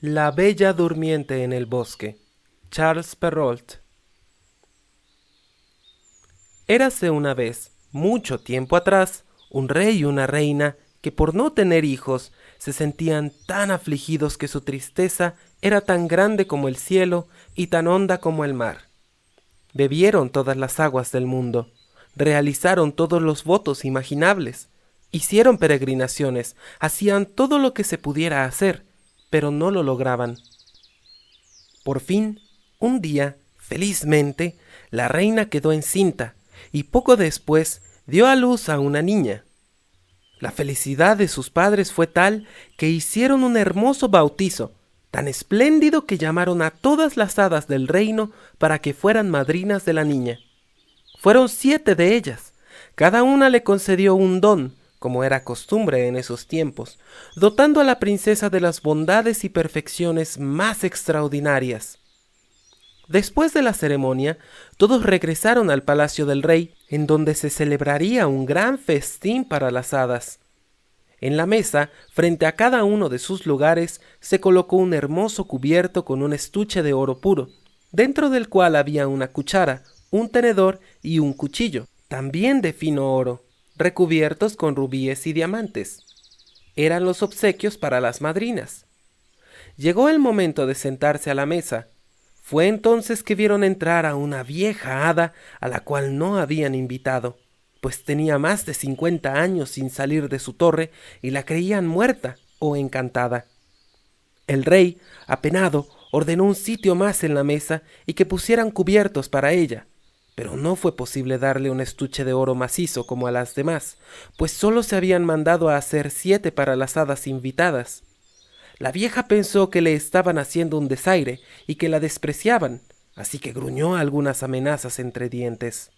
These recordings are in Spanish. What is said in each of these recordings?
La bella durmiente en el bosque. Charles Perrault. Érase una vez, mucho tiempo atrás, un rey y una reina que por no tener hijos se sentían tan afligidos que su tristeza era tan grande como el cielo y tan honda como el mar. Bebieron todas las aguas del mundo, realizaron todos los votos imaginables, hicieron peregrinaciones, hacían todo lo que se pudiera hacer, pero no lo lograban. Por fin, un día, felizmente, la reina quedó encinta y poco después dio a luz a una niña. La felicidad de sus padres fue tal que hicieron un hermoso bautizo, tan espléndido que llamaron a todas las hadas del reino para que fueran madrinas de la niña. Fueron 7 de ellas. Cada una le concedió un don, como era costumbre en esos tiempos, dotando a la princesa de las bondades y perfecciones más extraordinarias. Después de la ceremonia, todos regresaron al palacio del rey, en donde se celebraría un gran festín para las hadas. En la mesa, frente a cada uno de sus lugares, se colocó un hermoso cubierto con un estuche de oro puro, dentro del cual había una cuchara, un tenedor y un cuchillo, también de fino oro, recubiertos con rubíes y diamantes. Eran los obsequios para las madrinas. Llegó el momento de sentarse a la mesa. Fue entonces que vieron entrar a una vieja hada a la cual no habían invitado, pues tenía más de 50 años sin salir de su torre y la creían muerta o encantada. El rey, apenado, ordenó un sitio más en la mesa y que pusieran cubiertos para ella, pero no fue posible darle un estuche de oro macizo como a las demás, pues solo se habían mandado a hacer 7 para las hadas invitadas. La vieja pensó que le estaban haciendo un desaire y que la despreciaban, así que gruñó algunas amenazas entre dientes.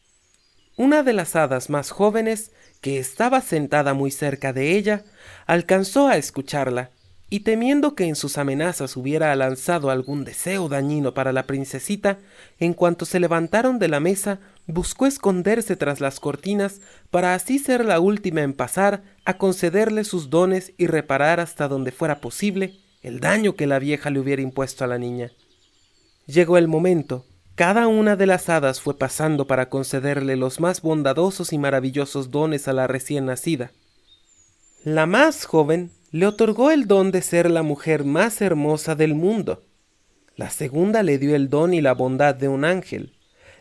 Una de las hadas más jóvenes, que estaba sentada muy cerca de ella, alcanzó a escucharla, y temiendo que en sus amenazas hubiera lanzado algún deseo dañino para la princesita, en cuanto se levantaron de la mesa, buscó esconderse tras las cortinas para así ser la última en pasar a concederle sus dones y reparar hasta donde fuera posible el daño que la vieja le hubiera impuesto a la niña. Llegó el momento. Cada una de las hadas fue pasando para concederle los más bondadosos y maravillosos dones a la recién nacida. La más joven le otorgó el don de ser la mujer más hermosa del mundo. La segunda le dio el don y la bondad de un ángel.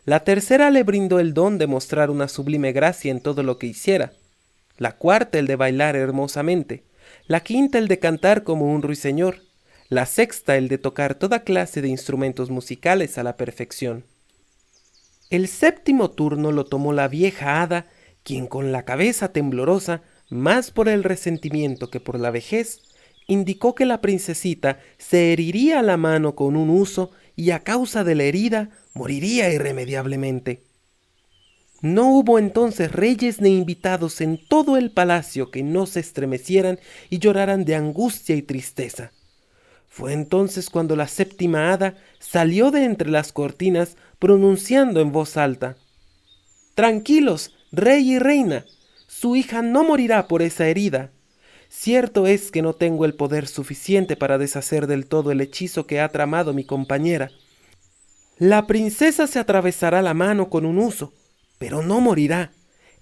La tercera le brindó el don de mostrar una sublime gracia en todo lo que hiciera. La cuarta el de bailar hermosamente. La quinta el de cantar como un ruiseñor. La sexta el de tocar toda clase de instrumentos musicales a la perfección. El séptimo turno lo tomó la vieja hada, quien con la cabeza temblorosa, más por el resentimiento que por la vejez, indicó que la princesita se heriría la mano con un huso y a causa de la herida moriría irremediablemente. No hubo entonces reyes ni invitados en todo el palacio que no se estremecieran y lloraran de angustia y tristeza. Fue entonces cuando la séptima hada salió de entre las cortinas pronunciando en voz alta: «Tranquilos, rey y reina, su hija no morirá por esa herida. Cierto es que no tengo el poder suficiente para deshacer del todo el hechizo que ha tramado mi compañera. La princesa se atravesará la mano con un huso, pero no morirá.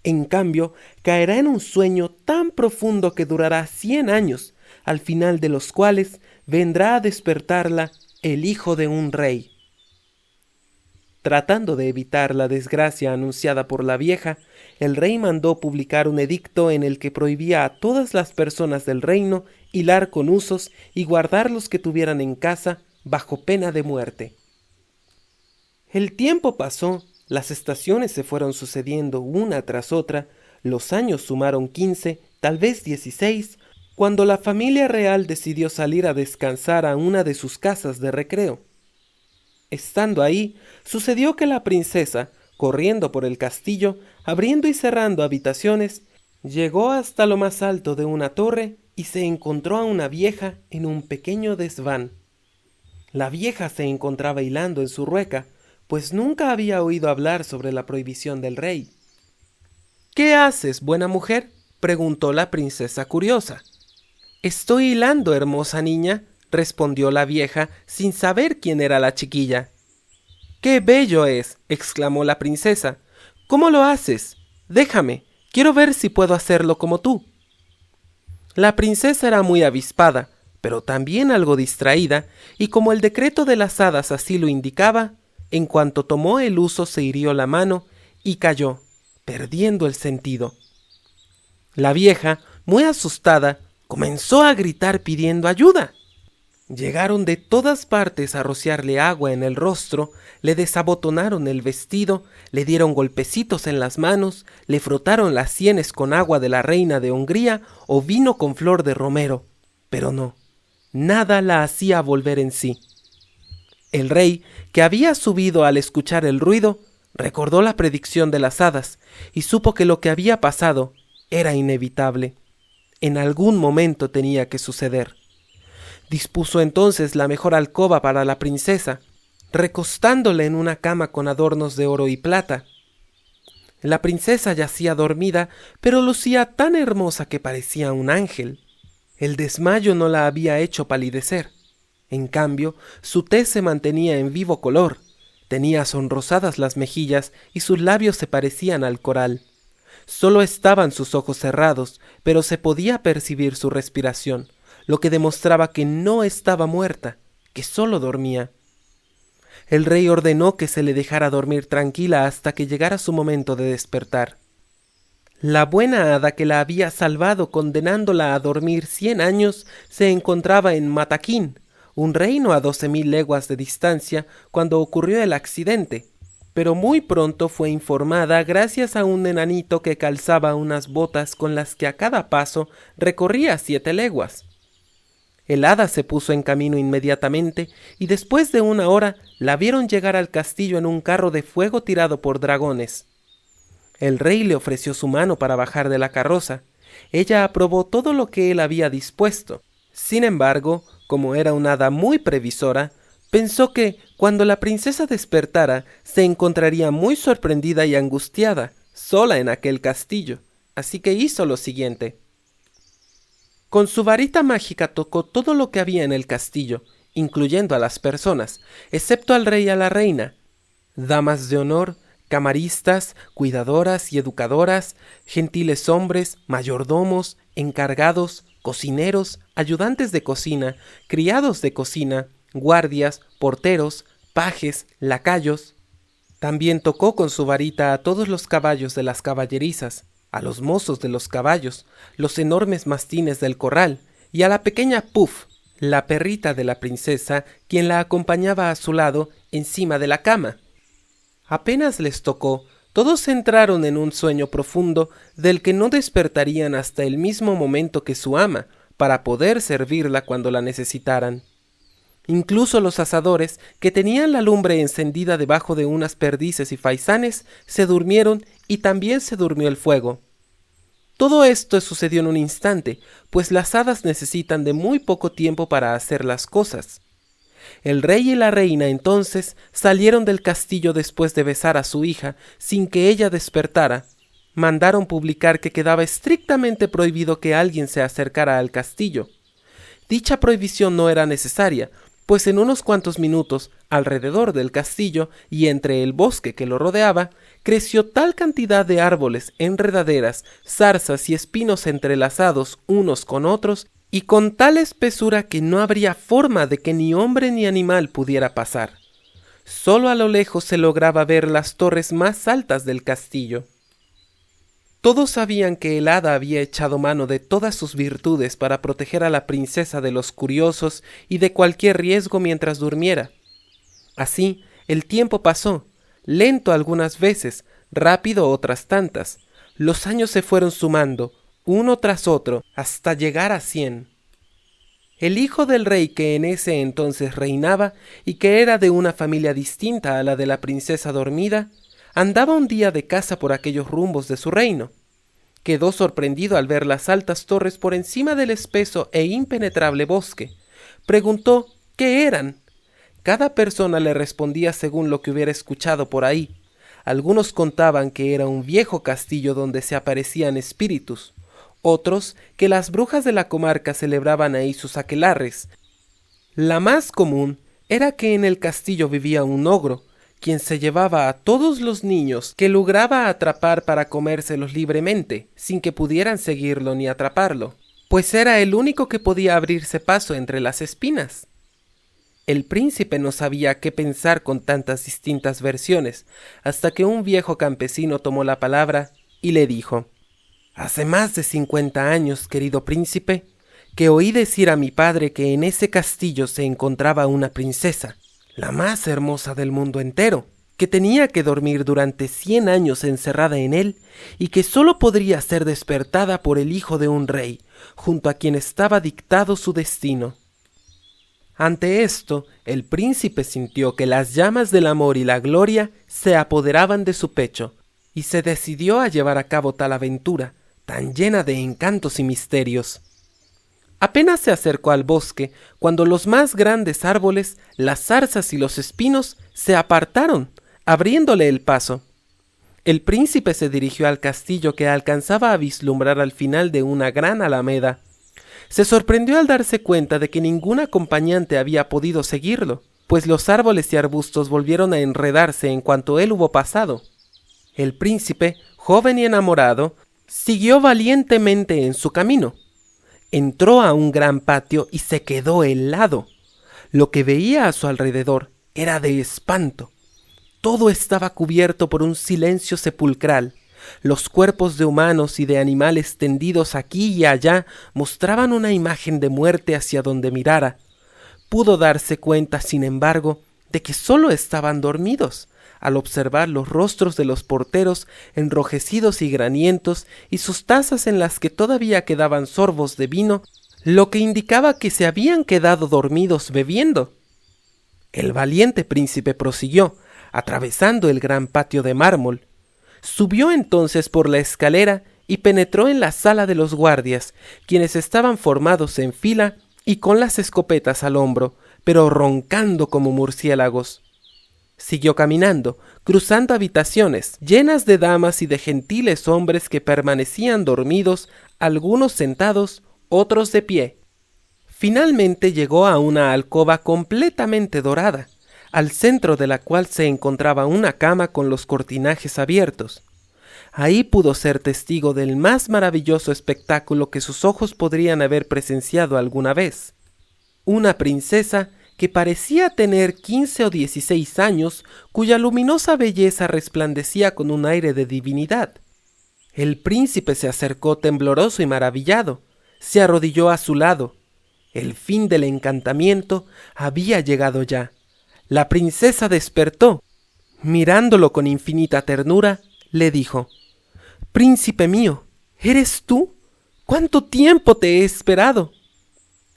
En cambio, caerá en un sueño tan profundo que durará 100 años, al final de los cuales vendrá a despertarla el hijo de un rey». Tratando de evitar la desgracia anunciada por la vieja, el rey mandó publicar un edicto en el que prohibía a todas las personas del reino hilar con husos y guardar los que tuvieran en casa bajo pena de muerte. El tiempo pasó, las estaciones se fueron sucediendo una tras otra, los años sumaron 15, tal vez 16, cuando la familia real decidió salir a descansar a una de sus casas de recreo. Estando ahí, sucedió que la princesa, corriendo por el castillo, abriendo y cerrando habitaciones, llegó hasta lo más alto de una torre y se encontró a una vieja en un pequeño desván. La vieja se encontraba hilando en su rueca, pues nunca había oído hablar sobre la prohibición del rey. «¿Qué haces, buena mujer?», preguntó la princesa curiosa. «Estoy hilando, hermosa niña», respondió la vieja sin saber quién era la chiquilla. ¡Qué bello es!, exclamó la princesa. ¿Cómo lo haces? Déjame, quiero ver si puedo hacerlo como tú. La princesa era muy avispada, pero también algo distraída, y como el decreto de las hadas así lo indicaba, en cuanto tomó el uso se hirió la mano y cayó, perdiendo el sentido. La vieja, muy asustada, comenzó a gritar pidiendo ayuda. Llegaron de todas partes a rociarle agua en el rostro, le desabotonaron el vestido, le dieron golpecitos en las manos, le frotaron las sienes con agua de la reina de Hungría o vino con flor de romero, pero no, nada la hacía volver en sí. El rey, que había subido al escuchar el ruido, recordó la predicción de las hadas y supo que lo que había pasado era inevitable. En algún momento tenía que suceder. Dispuso entonces la mejor alcoba para la princesa, recostándola en una cama con adornos de oro y plata. La princesa yacía dormida, pero lucía tan hermosa que parecía un ángel. El desmayo no la había hecho palidecer. En cambio, su tez se mantenía en vivo color, tenía sonrosadas las mejillas y sus labios se parecían al coral. Solo estaban sus ojos cerrados, pero se podía percibir su respiración, lo que demostraba que no estaba muerta, que solo dormía. El rey ordenó que se le dejara dormir tranquila hasta que llegara su momento de despertar. La buena hada que la había salvado condenándola a dormir 100 años se encontraba en Mataquín, un reino a 12.000 leguas de distancia, cuando ocurrió el accidente, pero muy pronto fue informada gracias a un enanito que calzaba unas botas con las que a cada paso recorría 7 leguas. El hada se puso en camino inmediatamente y después de 1 hora la vieron llegar al castillo en un carro de fuego tirado por dragones. El rey le ofreció su mano para bajar de la carroza. Ella aprobó todo lo que él había dispuesto. Sin embargo, como era una hada muy previsora, pensó que, cuando la princesa despertara, se encontraría muy sorprendida y angustiada, sola en aquel castillo. Así que hizo lo siguiente. Con su varita mágica tocó todo lo que había en el castillo, incluyendo a las personas, excepto al rey y a la reina, damas de honor, camaristas, cuidadoras y educadoras, gentiles hombres, mayordomos, encargados, cocineros, ayudantes de cocina, criados de cocina, guardias, porteros, pajes, lacayos. También tocó con su varita a todos los caballos de las caballerizas, a los mozos de los caballos, los enormes mastines del corral, y a la pequeña Puff, la perrita de la princesa, quien la acompañaba a su lado encima de la cama. Apenas les tocó, todos entraron en un sueño profundo del que no despertarían hasta el mismo momento que su ama, para poder servirla cuando la necesitaran. Incluso los asadores, que tenían la lumbre encendida debajo de unas perdices y faisanes, se durmieron y también se durmió el fuego. Todo esto sucedió en un instante, pues las hadas necesitan de muy poco tiempo para hacer las cosas. El rey y la reina entonces salieron del castillo después de besar a su hija sin que ella despertara. Mandaron publicar que quedaba estrictamente prohibido que alguien se acercara al castillo. Dicha prohibición no era necesaria, pues en unos cuantos minutos, alrededor del castillo y entre el bosque que lo rodeaba, creció tal cantidad de árboles, enredaderas, zarzas y espinos entrelazados unos con otros, y con tal espesura que no habría forma de que ni hombre ni animal pudiera pasar. Solo a lo lejos se lograba ver las torres más altas del castillo. Todos sabían que el hada había echado mano de todas sus virtudes para proteger a la princesa de los curiosos y de cualquier riesgo mientras durmiera. Así, el tiempo pasó, lento algunas veces, rápido otras tantas. Los años se fueron sumando, uno tras otro, hasta llegar a 100. El hijo del rey que en ese entonces reinaba y que era de una familia distinta a la de la princesa dormida, andaba un día de caza por aquellos rumbos de su reino. Quedó sorprendido al ver las altas torres por encima del espeso e impenetrable bosque. Preguntó qué eran. Cada persona le respondía según lo que hubiera escuchado por ahí. Algunos contaban que era un viejo castillo donde se aparecían espíritus. Otros que las brujas de la comarca celebraban ahí sus aquelarres. La más común era que en el castillo vivía un ogro, quien se llevaba a todos los niños que lograba atrapar para comérselos libremente, sin que pudieran seguirlo ni atraparlo, pues era el único que podía abrirse paso entre las espinas. El príncipe no sabía qué pensar con tantas distintas versiones, hasta que un viejo campesino tomó la palabra y le dijo: «Hace más de 50 años, querido príncipe, que oí decir a mi padre que en ese castillo se encontraba una princesa, la más hermosa del mundo entero, que tenía que dormir durante 100 años encerrada en él y que sólo podría ser despertada por el hijo de un rey, junto a quien estaba dictado su destino». Ante esto, el príncipe sintió que las llamas del amor y la gloria se apoderaban de su pecho, y se decidió a llevar a cabo tal aventura, tan llena de encantos y misterios. Apenas se acercó al bosque, cuando los más grandes árboles, las zarzas y los espinos se apartaron, abriéndole el paso. El príncipe se dirigió al castillo que alcanzaba a vislumbrar al final de una gran alameda. Se sorprendió al darse cuenta de que ningún acompañante había podido seguirlo, pues los árboles y arbustos volvieron a enredarse en cuanto él hubo pasado. El príncipe, joven y enamorado, siguió valientemente en su camino. Entró a un gran patio y se quedó helado. Lo que veía a su alrededor era de espanto. Todo estaba cubierto por un silencio sepulcral. Los cuerpos de humanos y de animales tendidos aquí y allá mostraban una imagen de muerte hacia donde mirara. Pudo darse cuenta, sin embargo, de que solo estaban dormidos, al observar los rostros de los porteros enrojecidos y granientos y sus tazas en las que todavía quedaban sorbos de vino, lo que indicaba que se habían quedado dormidos bebiendo. El valiente príncipe prosiguió, atravesando el gran patio de mármol. Subió entonces por la escalera y penetró en la sala de los guardias, quienes estaban formados en fila y con las escopetas al hombro, pero roncando como murciélagos. Siguió caminando, cruzando habitaciones llenas de damas y de gentiles hombres que permanecían dormidos, algunos sentados, otros de pie. Finalmente llegó a una alcoba completamente dorada, al centro de la cual se encontraba una cama con los cortinajes abiertos. Ahí pudo ser testigo del más maravilloso espectáculo que sus ojos podrían haber presenciado alguna vez. Una princesa que parecía tener 15 o 16 años, cuya luminosa belleza resplandecía con un aire de divinidad. El príncipe se acercó tembloroso y maravillado, se arrodilló a su lado. El fin del encantamiento había llegado ya. La princesa despertó. Mirándolo con infinita ternura, le dijo: «Príncipe mío, ¿eres tú? ¿Cuánto tiempo te he esperado?».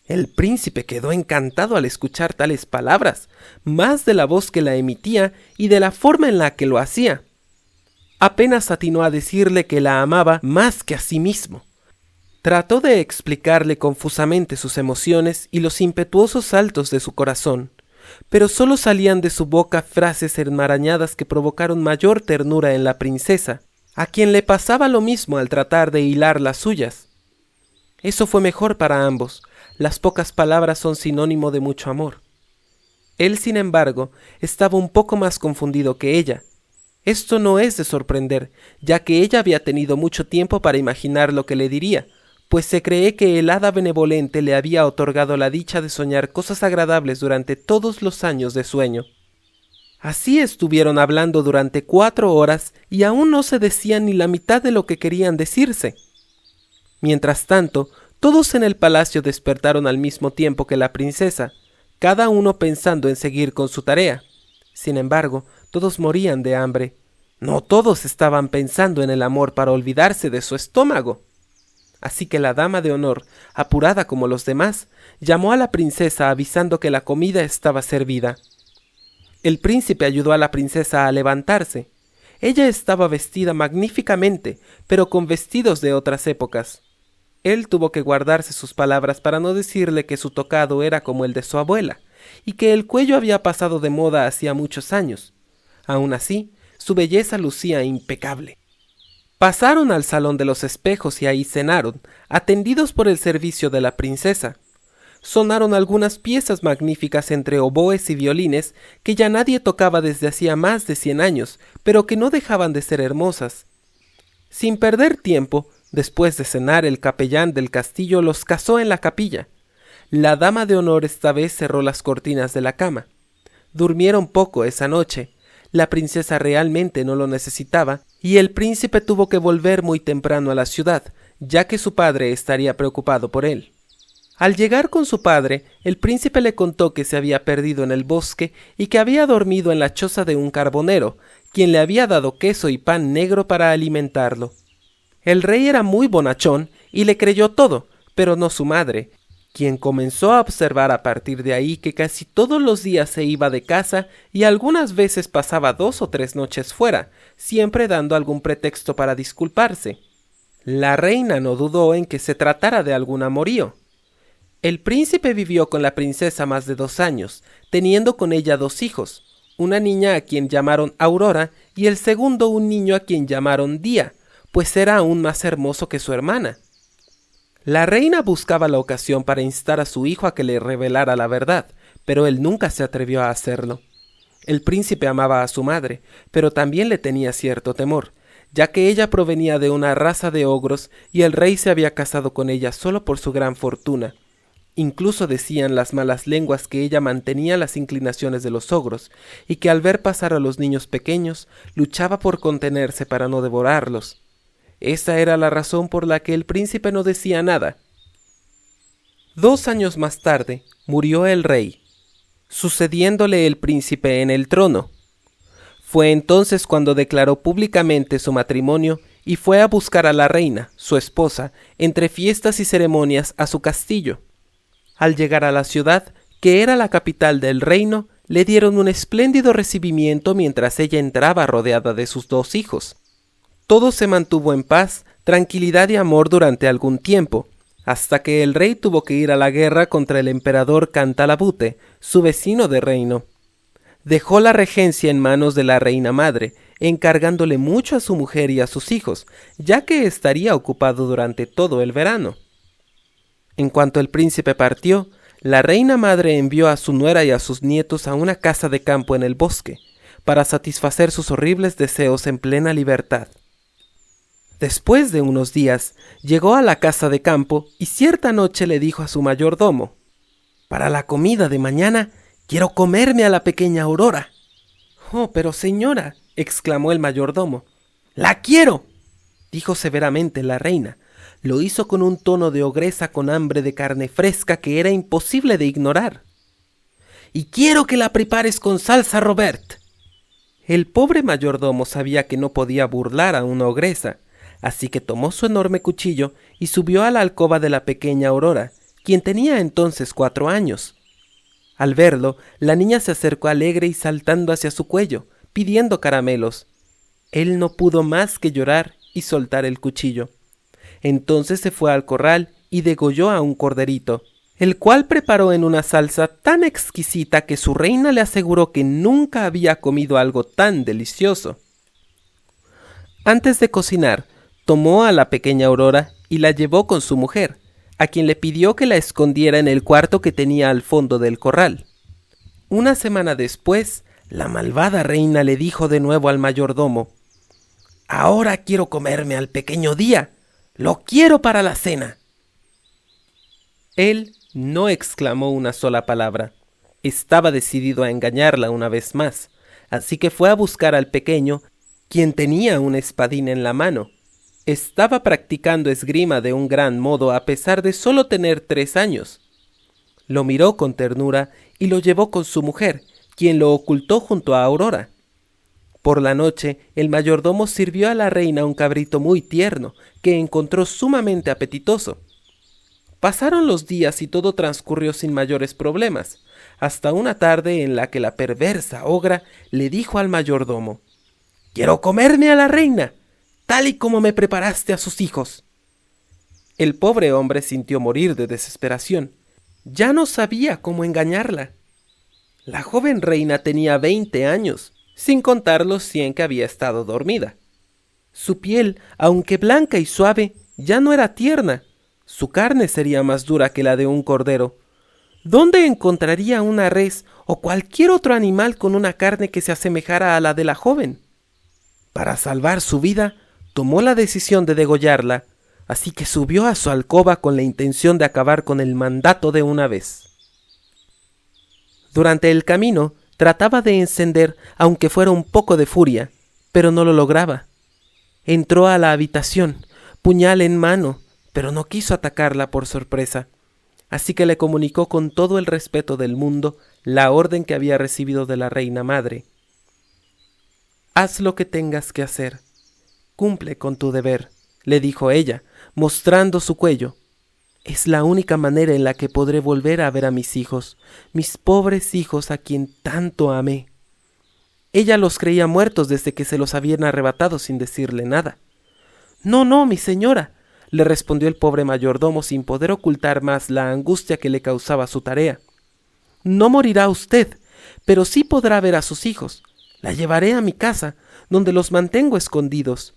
El príncipe quedó encantado al escuchar tales palabras, más de la voz que la emitía y de la forma en la que lo hacía. Apenas atinó a decirle que la amaba más que a sí mismo. Trató de explicarle confusamente sus emociones y los impetuosos saltos de su corazón, pero solo salían de su boca frases enmarañadas que provocaron mayor ternura en la princesa, a quien le pasaba lo mismo al tratar de hilar las suyas. Eso fue mejor para ambos. Las pocas palabras son sinónimo de mucho amor. Él, sin embargo, estaba un poco más confundido que ella. Esto no es de sorprender, ya que ella había tenido mucho tiempo para imaginar lo que le diría, pues se cree que el hada benevolente le había otorgado la dicha de soñar cosas agradables durante todos los años de sueño. Así estuvieron hablando durante 4 horas y aún no se decían ni la mitad de lo que querían decirse. Mientras tanto, todos en el palacio despertaron al mismo tiempo que la princesa, cada uno pensando en seguir con su tarea. Sin embargo, todos morían de hambre. No todos estaban pensando en el amor para olvidarse de su estómago. Así que la dama de honor, apurada como los demás, llamó a la princesa avisando que la comida estaba servida. El príncipe ayudó a la princesa a levantarse. Ella estaba vestida magníficamente, pero con vestidos de otras épocas. Él tuvo que guardarse sus palabras para no decirle que su tocado era como el de su abuela, y que el cuello había pasado de moda hacía muchos años. Aún así, su belleza lucía impecable. Pasaron al salón de los espejos y ahí cenaron, atendidos por el servicio de la princesa. sonaron algunas piezas magníficas entre oboes y violines que ya nadie tocaba desde hacía más de 100 años, pero que no dejaban de ser hermosas. Sin perder tiempo, después de cenar, el capellán del castillo los casó en la capilla. La dama de honor esta vez cerró las cortinas de la cama. Durmieron poco esa noche. La princesa realmente no lo necesitaba, y el príncipe tuvo que volver muy temprano a la ciudad, ya que su padre estaría preocupado por él. Al llegar con su padre, el príncipe le contó que se había perdido en el bosque y que había dormido en la choza de un carbonero, quien le había dado queso y pan negro para alimentarlo. El rey era muy bonachón y le creyó todo, pero no su madre, quien comenzó a observar a partir de ahí que casi todos los días se iba de casa y algunas veces pasaba 2 o 3 noches fuera, siempre dando algún pretexto para disculparse. La reina no dudó en que se tratara de algún amorío. El príncipe vivió con la princesa más de 2 años, teniendo con ella 2 hijos, una niña a quien llamaron Aurora y el segundo un niño a quien llamaron Día, pues era aún más hermoso que su hermana. La reina buscaba la ocasión para instar a su hijo a que le revelara la verdad, pero él nunca se atrevió a hacerlo. El príncipe amaba a su madre, pero también le tenía cierto temor, ya que ella provenía de una raza de ogros y el rey se había casado con ella solo por su gran fortuna. Incluso decían las malas lenguas que ella mantenía las inclinaciones de los ogros y que al ver pasar a los niños pequeños luchaba por contenerse para no devorarlos. Esa era la razón por la que el príncipe no decía nada. 2 años más tarde murió el rey, sucediéndole el príncipe en el trono. Fue entonces cuando declaró públicamente su matrimonio y fue a buscar a la reina, su esposa, entre fiestas y ceremonias a su castillo. Al llegar a la ciudad, que era la capital del reino, le dieron un espléndido recibimiento mientras ella entraba rodeada de sus 2 hijos. Todo se mantuvo en paz, tranquilidad y amor durante algún tiempo, hasta que el rey tuvo que ir a la guerra contra el emperador Cantalabute, su vecino de reino. Dejó la regencia en manos de la reina madre, encargándole mucho a su mujer y a sus hijos, ya que estaría ocupado durante todo el verano. En cuanto el príncipe partió, la reina madre envió a su nuera y a sus nietos a una casa de campo en el bosque, para satisfacer sus horribles deseos en plena libertad. Después de unos días, llegó a la casa de campo y cierta noche le dijo a su mayordomo: «Para la comida de mañana, quiero comerme a la pequeña Aurora». «Oh, pero señora», exclamó el mayordomo. «¡La quiero!», dijo severamente la reina. Lo hizo con un tono de ogresa con hambre de carne fresca que era imposible de ignorar. «Y quiero que la prepares con salsa Robert». El pobre mayordomo sabía que no podía burlar a una ogresa, así que tomó su enorme cuchillo y subió a la alcoba de la pequeña Aurora, quien tenía entonces 4 años. Al verlo, la niña se acercó alegre y saltando hacia su cuello, pidiendo caramelos. Él no pudo más que llorar y soltar el cuchillo. Entonces se fue al corral y degolló a un corderito, el cual preparó en una salsa tan exquisita que su reina le aseguró que nunca había comido algo tan delicioso. Antes de cocinar, tomó a la pequeña Aurora y la llevó con su mujer, a quien le pidió que la escondiera en el cuarto que tenía al fondo del corral. Una semana después, la malvada reina le dijo de nuevo al mayordomo: «Ahora quiero comerme al pequeño Día. ¡Lo quiero para la cena!». Él no exclamó una sola palabra. Estaba decidido a engañarla una vez más, así que fue a buscar al pequeño, quien tenía una espadín en la mano. Estaba practicando esgrima de un gran modo a pesar de solo tener 3 años. Lo miró con ternura y lo llevó con su mujer, quien lo ocultó junto a Aurora. Por la noche, el mayordomo sirvió a la reina un cabrito muy tierno, que encontró sumamente apetitoso. Pasaron los días y todo transcurrió sin mayores problemas, hasta una tarde en la que la perversa ogra le dijo al mayordomo: «Quiero comerme a la reina, tal y como me preparaste a sus hijos». El pobre hombre sintió morir de desesperación. Ya no sabía cómo engañarla. La joven reina tenía 20 años, sin contar los 100 que había estado dormida. Su piel, aunque blanca y suave, ya no era tierna. Su carne sería más dura que la de un cordero. ¿Dónde encontraría una res o cualquier otro animal con una carne que se asemejara a la de la joven? Para salvar su vida, tomó la decisión de degollarla, así que subió a su alcoba con la intención de acabar con el mandato de una vez. Durante el camino, trataba de encender, aunque fuera un poco de furia, pero no lo lograba. Entró a la habitación, puñal en mano, pero no quiso atacarla por sorpresa. Así que le comunicó con todo el respeto del mundo la orden que había recibido de la reina madre. «Haz lo que tengas que hacer. Cumple con tu deber», le dijo ella, mostrando su cuello. «Es la única manera en la que podré volver a ver a mis pobres hijos a quien tanto amé». Ella los creía muertos desde que se los habían arrebatado sin decirle nada. «No, no, mi señora», le respondió el pobre mayordomo sin poder ocultar más la angustia que le causaba su tarea. «No morirá usted, pero sí podrá ver a sus hijos. La llevaré a mi casa, donde los mantengo escondidos.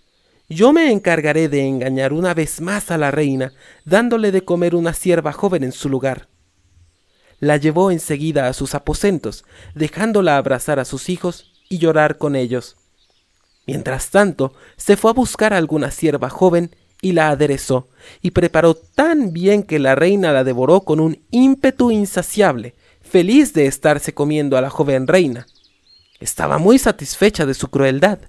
Yo me encargaré de engañar una vez más a la reina, dándole de comer una sierva joven en su lugar». La llevó enseguida a sus aposentos, dejándola abrazar a sus hijos y llorar con ellos. Mientras tanto, se fue a buscar a alguna sierva joven y la aderezó, y preparó tan bien que la reina la devoró con un ímpetu insaciable, feliz de estarse comiendo a la joven reina. Estaba muy satisfecha de su crueldad.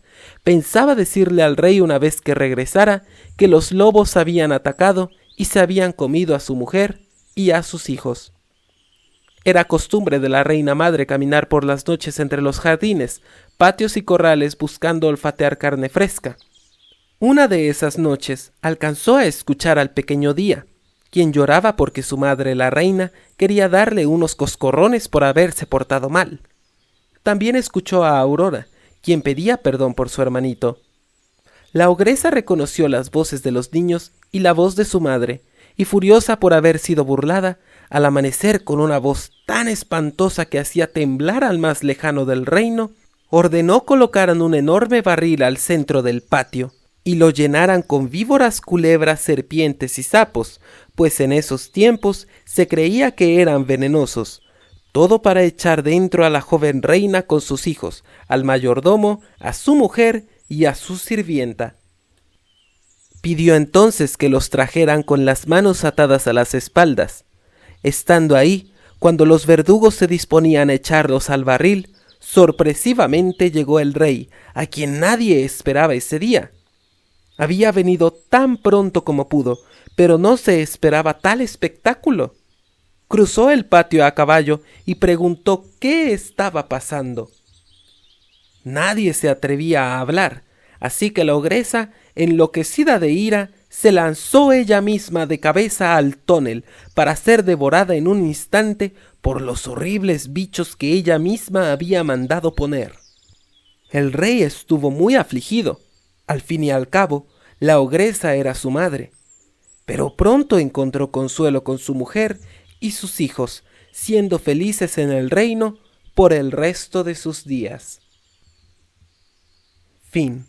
Pensaba decirle al rey una vez que regresara que los lobos habían atacado y se habían comido a su mujer y a sus hijos. Era costumbre de la reina madre caminar por las noches entre los jardines, patios y corrales buscando olfatear carne fresca. Una de esas noches alcanzó a escuchar al pequeño Día, quien lloraba porque su madre, la reina, quería darle unos coscorrones por haberse portado mal. También escuchó a Aurora, quien pedía perdón por su hermanito. La ogresa reconoció las voces de los niños y la voz de su madre, y furiosa por haber sido burlada, al amanecer con una voz tan espantosa que hacía temblar al más lejano del reino, ordenó colocaran un enorme barril al centro del patio y lo llenaran con víboras, culebras, serpientes y sapos, pues en esos tiempos se creía que eran venenosos, todo para echar dentro a la joven reina con sus hijos, al mayordomo, a su mujer y a su sirvienta. Pidió entonces que los trajeran con las manos atadas a las espaldas. Estando ahí, cuando los verdugos se disponían a echarlos al barril, sorpresivamente llegó el rey, a quien nadie esperaba ese día. Había venido tan pronto como pudo, pero no se esperaba tal espectáculo. Cruzó el patio a caballo y preguntó qué estaba pasando. Nadie se atrevía a hablar, así que la ogresa, enloquecida de ira, se lanzó ella misma de cabeza al tonel para ser devorada en un instante por los horribles bichos que ella misma había mandado poner. El rey estuvo muy afligido. Al fin y al cabo, la ogresa era su madre. Pero pronto encontró consuelo con su mujer y sus hijos, siendo felices en el reino por el resto de sus días. Fin.